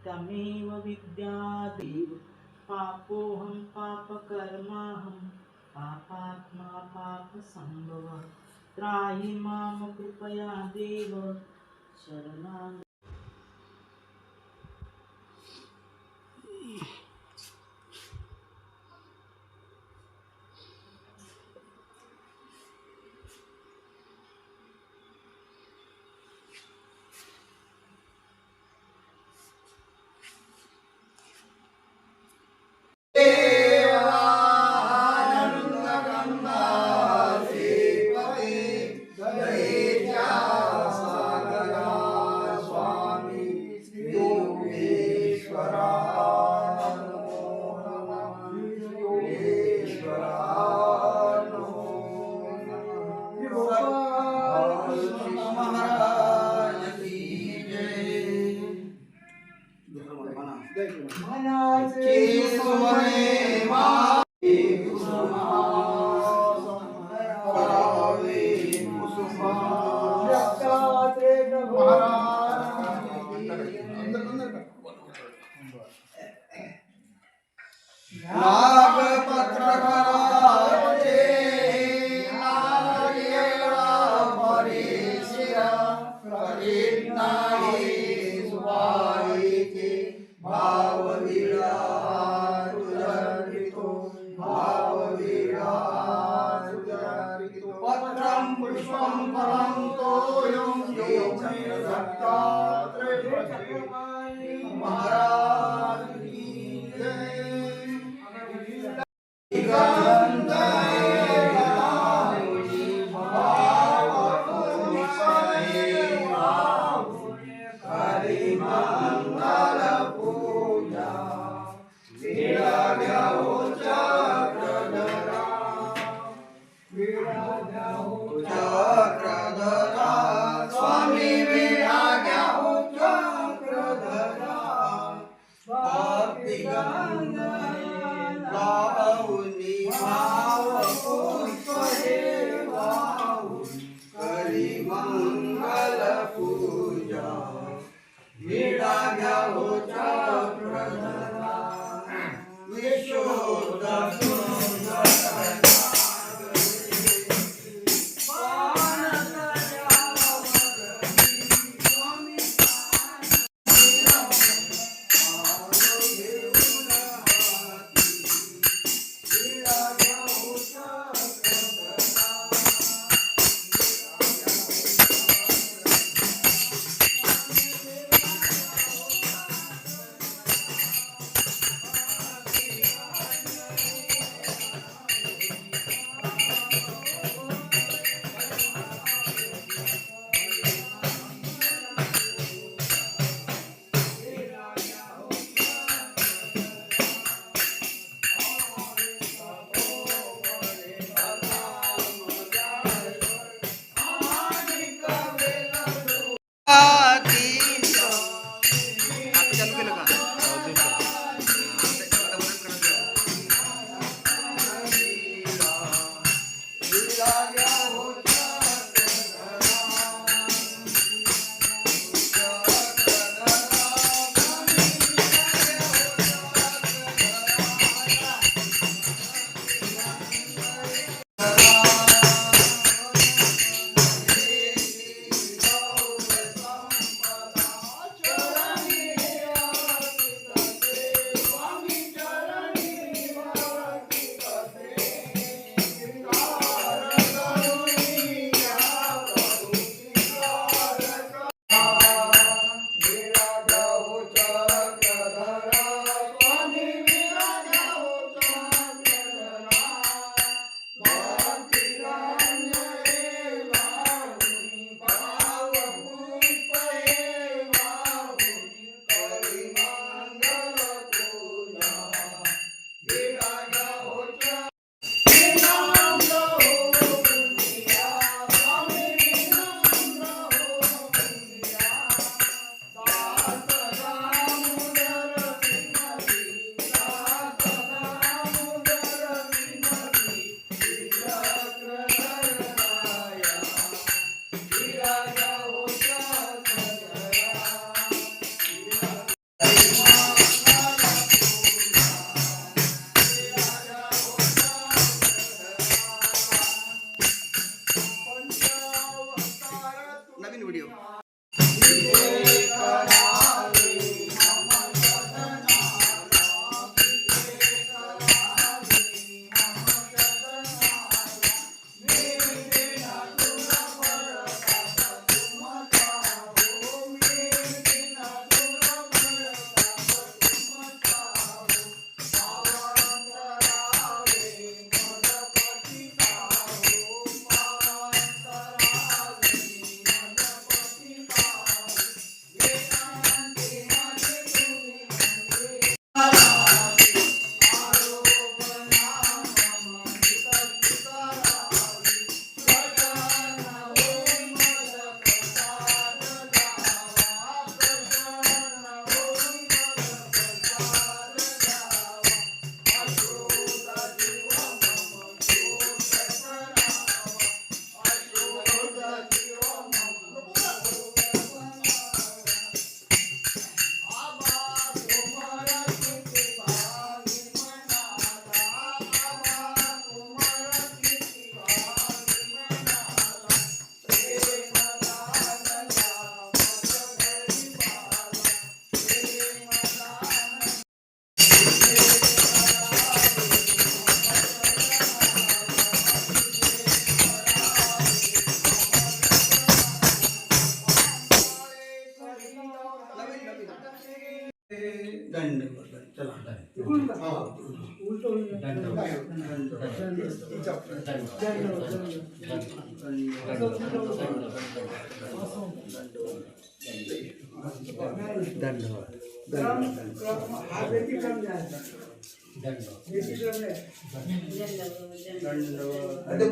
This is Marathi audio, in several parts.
तमेव विद्यादेव पापोऽहं पापकर्माहं पापात्मा पापसंभवः त्राहि मां कृपया देव शरणागत।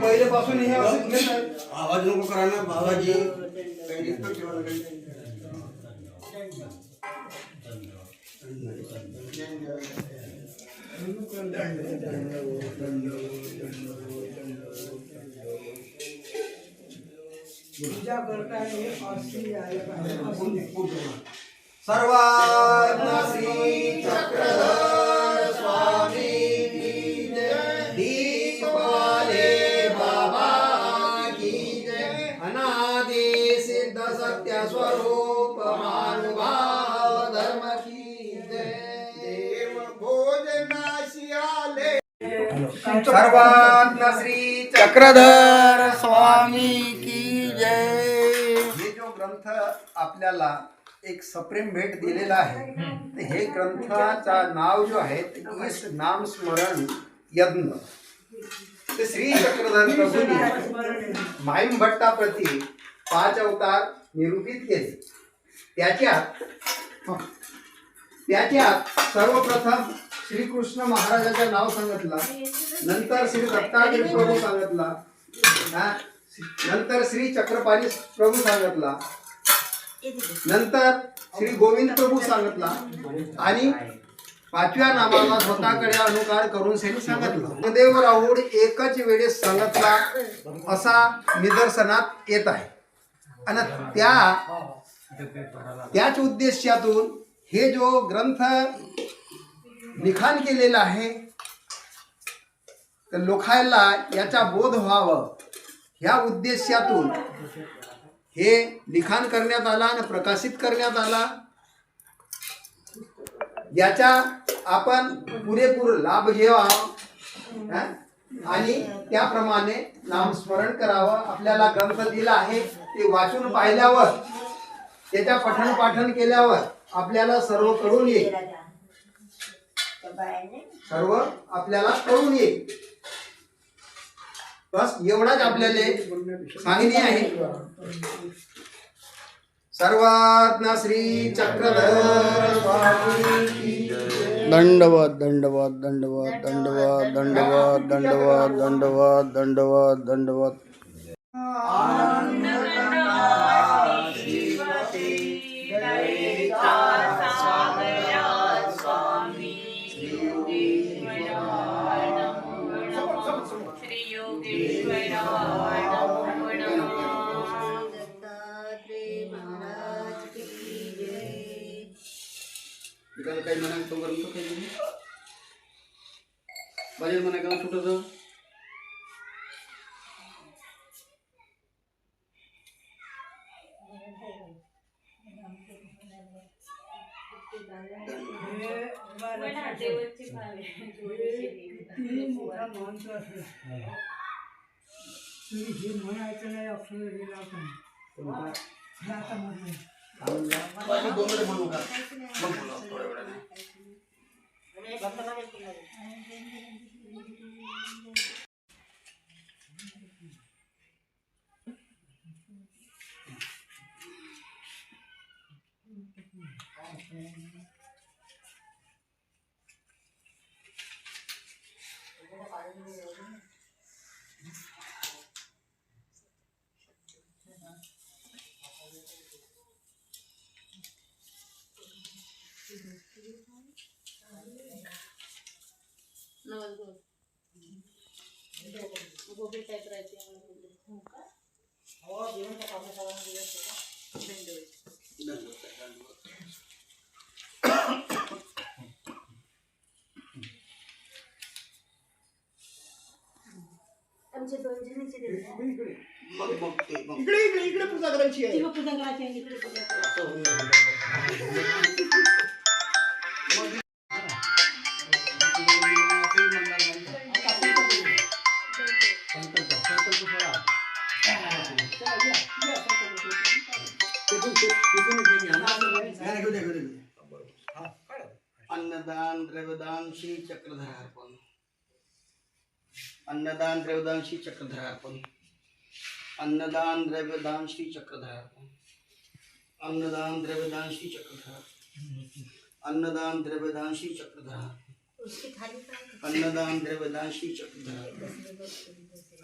पहिल्यापासून हे आवाज नको करा ना बाबाजी. सर्वात्मा श्री चक्रधर स्वामी की जय. दीपवाले बाबा की जय. अनादि सिद्ध सत्य स्वरूप महानुभाव धर्म की जय. देव भोजनाशी आले. सर्वात्मा श्री चक्रधर स्वामी की जय. हे जो ग्रंथ आपल्याला एक सप्रेम भेट दिलेला आहे, हे ग्रंथाचा नाव जो आहे ईश नाम स्मरण यज्ञ. ते श्री चक्रधर प्रभूंनी माईम भट्टाप्रती 5 अवतार निरूपित केले. त्याच्यात सर्वप्रथम श्रीकृष्ण महाराजाचं नाव सांगितलं, नंतर श्री दत्तात्रय प्रभू सांगितला, नंतर श्री चक्रपाणी प्रभू सांगितला, नंतर श्री गोविंद प्रभू सांगितला आणि 5व्या नामाला स्वतःकडे अनुकार करून सांगितलं. देव राहुड एकच वेळेस सांगितला असा निदर्शनात येत आहे. आणि त्याच उद्देशातून हे जो ग्रंथ लिखाण केलेला आहे, तर लोकांना याचा बोध व्हावं ह्या उद्देशातून हे लिखाण करण्यात आला आणि प्रकाशित करण्यात आला. याचा आपण पुरेपूर लाभ घ्यावा आणि त्याप्रमाणे नामस्मरण करावं. आपल्याला ग्रंथ दिला आहे ते वाचून पाहिल्यावर, त्याच्या पठण पाठन केल्यावर आपल्याला सर्व कळून येईल. सर्व आपल्याला कळून येईल. बस एवढाच आपल्याला सांगणे आहे. सर्वात्मा श्री चक्रधर स्वामी की जय. दंडवत दंडवत दंडवत दंडवत दंडवत दंडवत दंडवत दंडवत दंडवत. काही म्हणा तो ग्रंथ काही भजन म्हणा का छोटस म्हणायचं नाही. अक्षर गोबी टाइप रहते हैं और जीवन का काम सारा आमचे दोन जणीचे इकडे पूजा करायची आहे. पूजा करायची आहे. इकडे पूजा अन्नदान द्रव्यदान श्री चक्रधर अर्पण. अन्नदान द्रव्यदान श्री चक्रधर अर्पण. अन्नदान द्रव्यदान श्री चक्रधर अर्पण. अन्नदान द्रव्यदान श्री चक्रधर. अन्नदान द्रव्यदान श्री चक्रधर. अन्नदान द्रव्यदान श्री चक्रधर.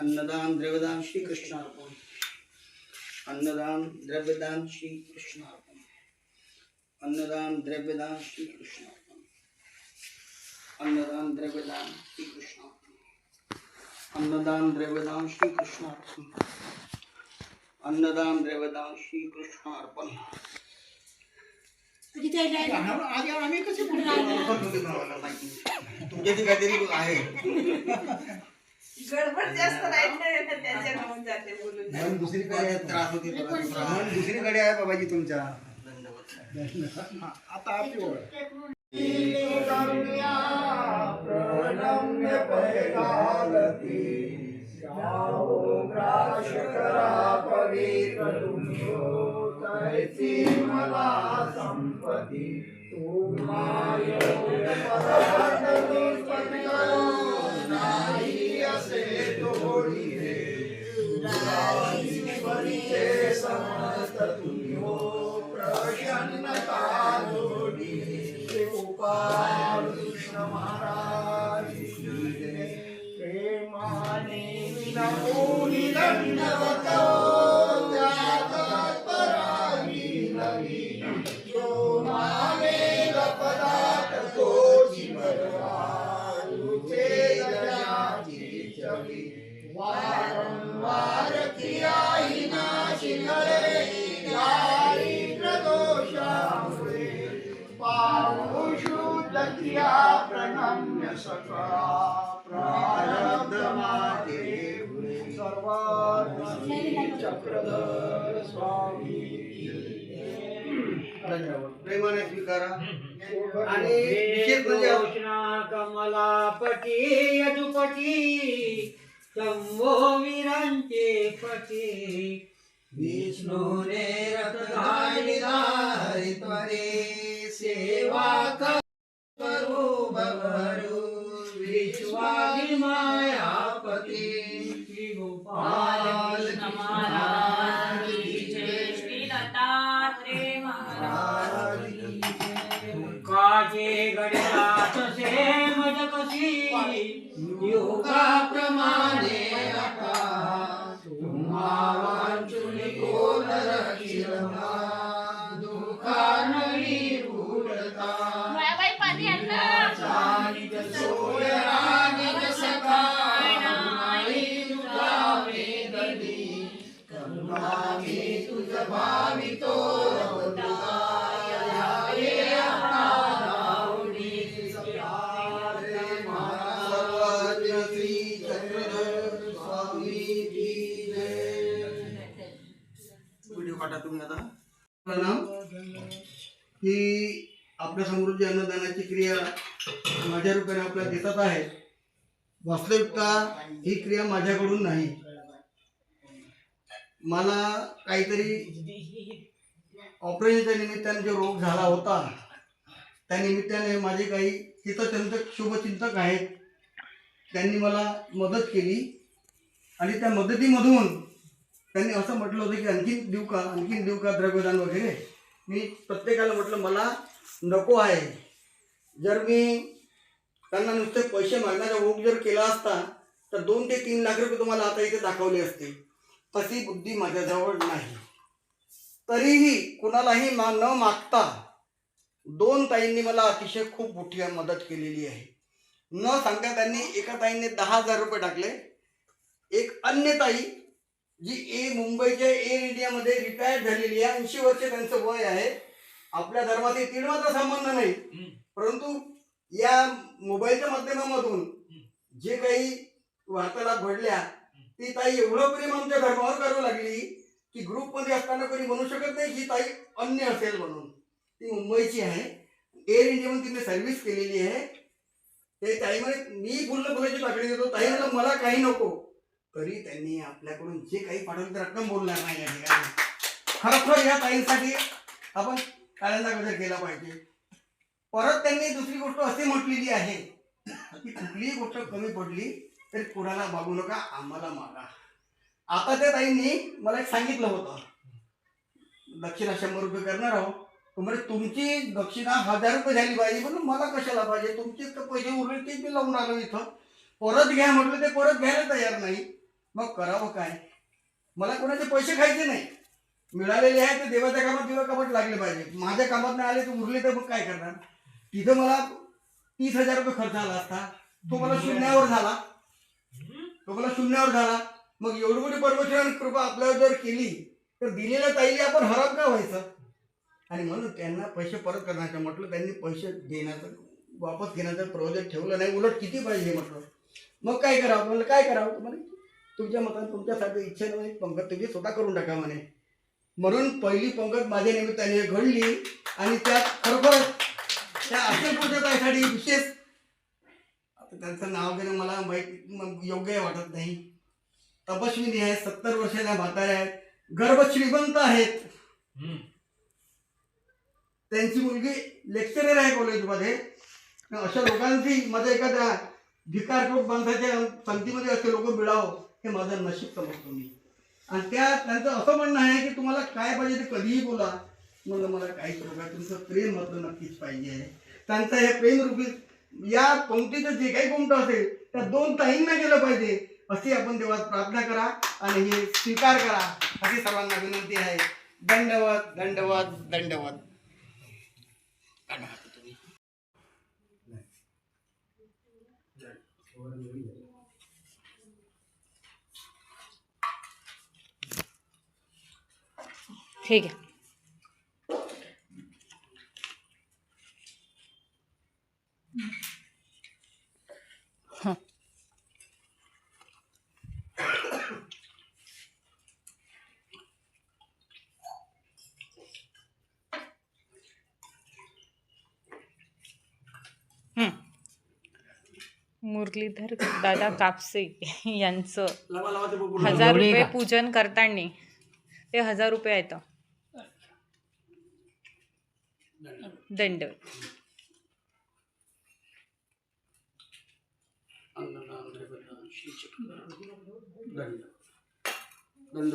अन्नदान द्रव्यदान श्री कृष्णार्पण. अन्नदान द्रव्यदान श्री कृष्णार्पण. अन्नदान द्रव्यदान श्री कृष्णार्पण. अन्नदान द्रव्यदान श्री कृष्णार्पण. अन्नदान द्रव्यदान श्री कृष्णार्पण. अन्नदान द्रव्यदान श्री कृष्णार्पण. आम्ही कसे तुमच्याशी काहीतरी आहे. गडबड जास्त राहिली त्याच्या होऊन जाते बोलून. मन दुसरीकडे त्रास होते. मन दुसरीकडे आहे बाबाजी तुमच्या. आता आपली ओळख. प्रणम्य पैगालती तैसी मला संपत्ती नाही असे थोडी रे समस्त तुम्ही हो प्रसन्नता जोडी. गोपाल कृष्ण महाराज प्रेमाने विनवून दंडवत पराही नवी जो मानेल पदार्थ तोची तुझे गजाची चवी. वारंवार क्रियाही नाशी घडे दारिद्र्य दोषामुळे पाहू शुद्ध क्रिया प्रणम्य सका प्रारब्ध माते सर्वात्म चक्रधर स्वामी. धन्यवाद. प्रेमाने स्वीकारा. आणि विशेष म्हणजे कमलापटी यजुपटी शंभो वीरांचे पटी. विष्णूने रथधारी त्वरे सेवा करू भरू विश्वादी मायापती. श्री गोपाल महाराज की जय. श्री दत्तात्रेय महाराज की जय. काजे गडनाथ से मज कशी योगाप्रमाणे तुम्हा वांचुनी कोण रक्षिल दुःखा नवी भूलता. निज सोयरा निज सखा नाही तुझा वेदनी करुणा मी तुझ भावितो ही आपल्या समोर जी अन्नदानाची क्रिया माझ्या रूपाने आपल्याला दिसत आहे. वास्तविकता ही क्रिया माझ्याकडून नाही. मला काहीतरी ऑपरेशनच्या निमित्ताने जो रोग झाला होता त्या निमित्ताने माझे काही हितचिंतक शुभचिंतक आहेत त्यांनी मला मदत केली. आणि त्या मदतीमधून त्यांनी असं म्हटलं होतं की आणखीन देऊ का द्रव्यदान वगैरे. मी प्रत्येकाला म्हटलं मला नको आहे. जर मी त्यांना नुसते पैसे मागण्याचा ओघ जर केला असता तर 2 ते 3 लाख रुपये तुम्हाला आता इथे दाखवले असते. तशी बुद्धी माझ्याजवळ नाही. तरीही कुणालाही न मागता 2 ताईंनी मला अतिशय खूप मोठी मदत केलेली आहे. न सांगता त्यांनी एका ताईंनी 10,000 रुपये टाकले. एक अन्य ताई जी मुंबईच्या एअर इंडियामध्ये रिटायर्ड झालेली आहे. 80 वर्ष त्यांचं वय आहे. आपल्या धर्माचे तीड मात्र संबंध नाही, परंतु या मोबाईलच्या माध्यमामधून जे काही वार्तालाप घडल्या ती ताई एवढं प्रेम आमच्या धर्मावर करू लागली की ग्रुपमध्ये असताना कोणी म्हणू शकत नाही की ताई अन्य असेल म्हणून. ती मुंबईची आहे. एअर इंडियामध्ये तिने सर्व्हिस केलेली आहे. ते ताई म्हणे मी फुलाची पाकळी देतो. ताई म्हणलं मला काही नको. तरी त्यांनी आपल्याकडून जे काही पाठवलं तर रक्कम बोलणार नाही या ठिकाणी. खरोखर या ताईंसाठी आपण काळ्यांचा गजर केला पाहिजे. परत त्यांनी दुसरी गोष्ट अशी म्हटलेली आहे की कुठलीही गोष्ट कमी पडली तरी कोणाला मागू नका, आम्हाला मागा. आता त्या ताईंनी मला एक सांगितलं होतं, दक्षिणा 100 रुपये करणार आहो. म्हणजे तुमची दक्षिणा 1000 रुपये झाली पाहिजे, म्हणून मला कशाला पाहिजे, तुमचे तर पैसे उरले ते मी लावून आलो इथं. परत घ्या म्हटलं ते परत घ्यायला तयार नाही. मग करावं काय? मला कोणाचे पैसे खायचे नाही, मिळालेले आहे ते देवाच्या कामात देवा कामात लागले पाहिजे. माझ्या कामात नाही आले तर उरले तर मग काय करणार? तिथं मला 30,000 रुपये खर्च आला असता, तो मला शून्यावर झाला. मग एवढी मोठी परमेश्वराने कृपा आपल्यावर जर केली तर दिलेल्या ताईली आपण हराम का व्हायचं? आणि म्हणून त्यांना पैसे परत करण्याचं म्हटलं. त्यांनी पैसे देण्याचं वापस घेण्याचं प्रोजेक्ट ठेवलं नाही, उलट किती पाहिजे म्हटलं. मग काय करावं? म्हणलं काय करावं? म्हणे तुमच्या मताने तुमच्यासाठी इच्छा नाही, पंगत तुम्ही स्वतः करून टाका म्हणे. म्हणून पहिली पंगत माझ्या निमित्ताने घडली आणि त्यात खरोखरच त्या अक्कलकोटच्या ताईसाठी विशेष, आता त्यांचं नाव घेणं मला माहीत योग्य वाटत नाही. तपस्विनी आहेत, 70 वर्षाच्या म्हाताऱ्या आहेत, गर्भ श्रीमंत आहेत. त्यांची मुलगी लेक्चरर आहे कॉलेजमध्ये. अशा लोकांची माझ्या एखाद्या भिकारकोट माणसाच्या संगतीमध्ये असे लोक मिळावं हे माझं नशीब समजतो मी. आणि त्यांचं असं म्हणणं आहे की तुम्हाला काय पाहिजे ते कधीही बोला. म्हणलं मला काहीच बघा, तुमचं प्रेम मात्र नक्कीच पाहिजे आहे. त्यांचं हे प्रेम रूपी या पंक्तीचं जे काही कोणतं असेल त्या 2 ताईंना गेलं पाहिजे, अशी आपण देवात प्रार्थना करा आणि हे स्वीकार करा अशी सर्वांना विनंती आहे. धन्यवाद धन्यवाद धन्यवाद. ठीक आहे. मुरलीधर दादा कापसे यांचं 1000 रुपये पूजन करताना ते 1000 रुपये आहेत. दंड. दंड